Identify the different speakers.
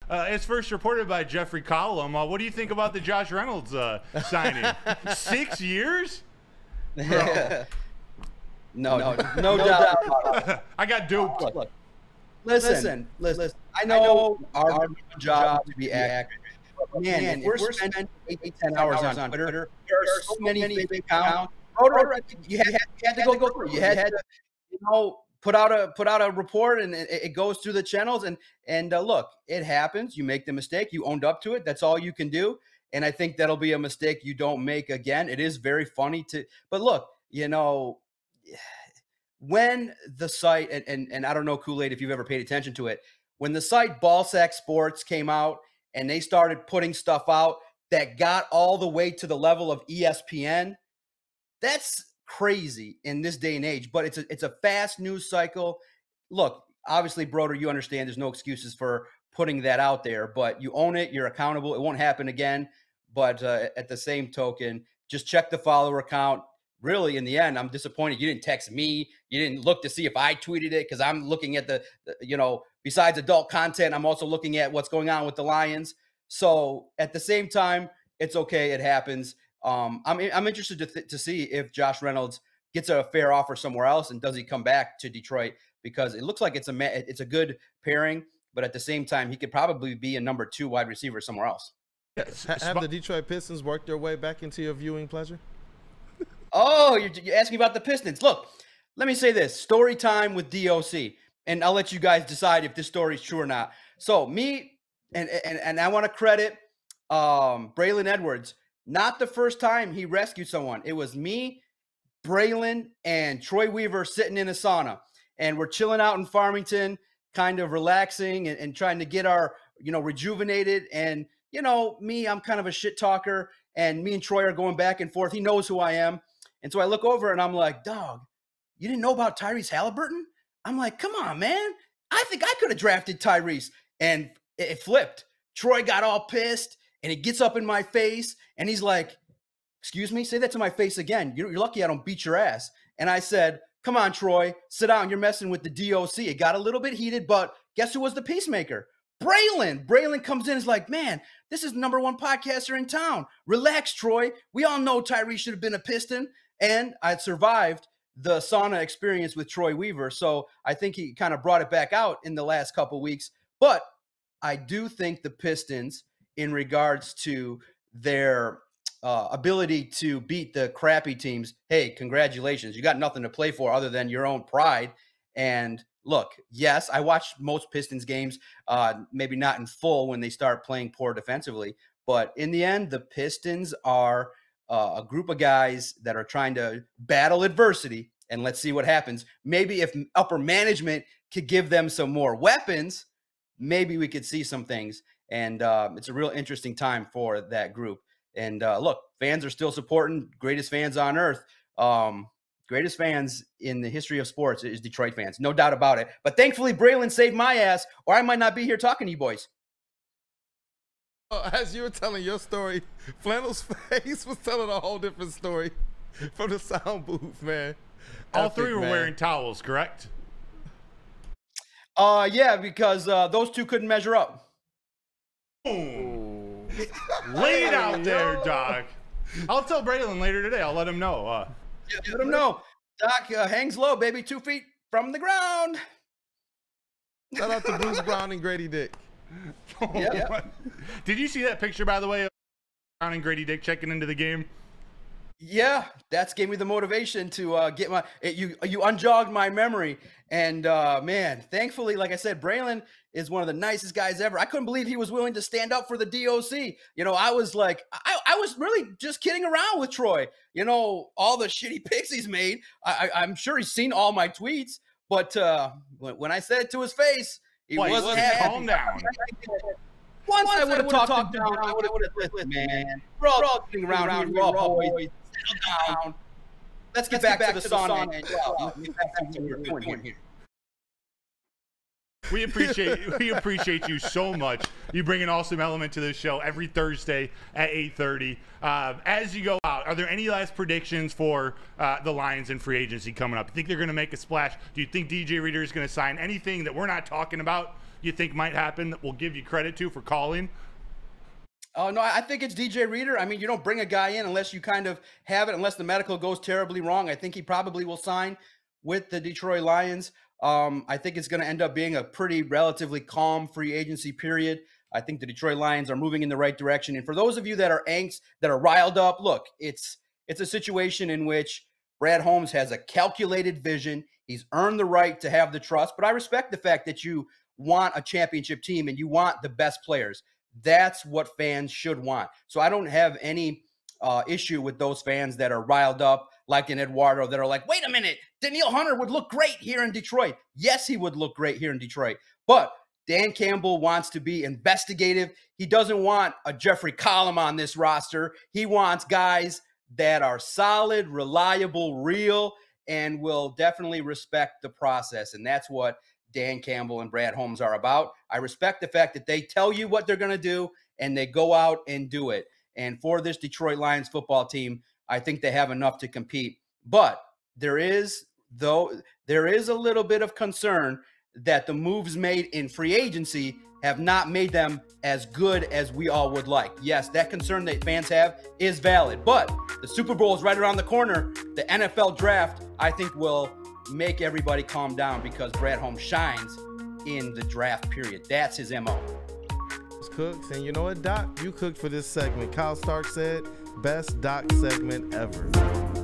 Speaker 1: It's first reported by Jeffrey Collum. What do you think about the Josh Reynolds signing? 6 years? Bro.
Speaker 2: No doubt about it.
Speaker 1: I got duped.
Speaker 2: Look. Listen. I know our job to be accurate. Man, if we're spending 8 to 10 hours on Twitter, there are so many fake accounts. You had to go through. You had to, put out a report, and it goes through the channels. And look, it happens. You make the mistake. You owned up to it. That's all you can do. And I think that'll be a mistake you don't make again. It is very funny but look, when the site, and I don't know, Kool-Aid, if you've ever paid attention to it, when the site Ballsack Sports came out and they started putting stuff out that got all the way to the level of ESPN, that's crazy in this day and age. But it's a fast news cycle. Look, obviously, Broder, you understand there's no excuses for putting that out there, but you own it. You're accountable. It won't happen again. But at the same token, just check the follower count. Really, in the end, I'm disappointed you didn't text me. You didn't look to see if I tweeted it, because I'm looking at the besides adult content, I'm also looking at what's going on with the Lions. So at the same time, it's okay. It happens. I'm interested to see if Josh Reynolds gets a fair offer somewhere else, and does he come back to Detroit, because it looks like it's a good pairing, but at the same time, he could probably be a number 2 wide receiver somewhere else.
Speaker 3: Have the Detroit Pistons worked their way back into your viewing pleasure?
Speaker 2: Oh, you're asking about the Pistons. Look, let me say this. Story time with DOC. And I'll let you guys decide if this story is true or not. So me, and I want to credit Braylon Edwards. Not the first time he rescued someone. It was me, Braylon, and Troy Weaver sitting in a sauna. And we're chilling out in Farmington, kind of relaxing and trying to get our, rejuvenated. And, me, I'm kind of a shit talker. And me and Troy are going back and forth. He knows who I am. And so I look over and I'm like, dog, you didn't know about Tyrese Halliburton? I'm like, come on, man. I think I could have drafted Tyrese. And it flipped. Troy got all pissed, and he gets up in my face, and he's like, excuse me, say that to my face again. You're lucky I don't beat your ass. And I said, come on, Troy, sit down. You're messing with the DOC. It got a little bit heated, but guess who was the peacemaker? Braylon. Braylon comes in and is like, man, this is the #1 podcaster in town. Relax, Troy. We all know Tyrese should have been a Piston. And I survived the sauna experience with Troy Weaver. So I think he kind of brought it back out in the last couple weeks. But I do think the Pistons, in regards to their ability to beat the crappy teams, hey, congratulations. You got nothing to play for other than your own pride. And look, yes, I watched most Pistons games, maybe not in full when they start playing poor defensively. But in the end, the Pistons are a group of guys that are trying to battle adversity, and let's see what happens. Maybe if upper management could give them some more weapons, maybe we could see some things. And it's a real interesting time for that group. And look, fans are still supporting. Greatest fans on earth. Greatest fans in the history of sports is Detroit fans. No doubt about it. But thankfully, Braylon saved my ass, or I might not be here talking to you boys.
Speaker 3: As you were telling your story, Flannel's face was telling a whole different story from the sound booth, man.
Speaker 1: All three were wearing towels, correct?
Speaker 2: Yeah, because those two couldn't measure up.
Speaker 1: Ooh. Lay it out there, Doc. I'll tell Braylon later today. I'll let him know.
Speaker 2: Let him know. Doc hangs low, baby, 2 feet from the ground.
Speaker 3: Shout out to Bruce Brown and Grady Dick.
Speaker 2: Yeah.
Speaker 1: Did you see that picture, by the way, of Brown and Grady Dick checking into the game?
Speaker 2: Yeah, that's gave me the motivation to get my you unjogged my memory. And man, thankfully, like I said, Braylon is one of the nicest guys ever. I couldn't believe he was willing to stand up for the DOC. I was like, I was really just kidding around with Troy. All the shitty picks he's made. I'm sure he's seen all my tweets, but when I said it to his face, he wasn't happy.
Speaker 1: Calm down.
Speaker 2: Once I would have talked down, I would have listened, man. We're all sitting around here. We're all boys. Settle down. Let's get back to the sauna.
Speaker 1: We appreciate you so much. You bring an awesome element to this show every Thursday at 8:30. As you go out, are there any last predictions for the Lions in free agency coming up? You think they're going to make a splash? Do you think DJ Reader is going to sign anything that we're not talking about? you think might happen that we'll give you credit to for calling?
Speaker 2: Oh, no, I think it's DJ Reader. I mean, you don't bring a guy in unless you kind of have it, unless the medical goes terribly wrong. I think he probably will sign with the Detroit Lions. I think it's going to end up being a pretty relatively calm free agency period. I think the Detroit Lions are moving in the right direction. And for those of you that are that are riled up, look, it's a situation in which Brad Holmes has a calculated vision. He's earned the right to have the trust, but I respect the fact that you want a championship team and you want the best players. That's what fans should want. So I don't have any issue with those fans that are riled up like an Eduardo that are like, wait a minute, Danielle Hunter would look great here in Detroit. Yes, he would look great here in Detroit. But Dan Campbell wants to be investigative. He doesn't want a Jeffrey Collum on this roster. He wants guys that are solid, reliable, real, and will definitely respect the process. And that's what Dan Campbell and Brad Holmes are about. I respect the fact that they tell you what they're going to do and they go out and do it. And for this Detroit Lions football team, I think they have enough to compete. But there is a little bit of concern that the moves made in free agency have not made them as good as we all would like. Yes, that concern that fans have is valid, but the Super Bowl is right around the corner. The NFL draft, I think, will make everybody calm down because Brad Holmes shines in the draft period. That's his MO.
Speaker 3: It's Cooks, and you know what, Doc? You cooked for this segment. Kyle Stark said, best Doc segment ever.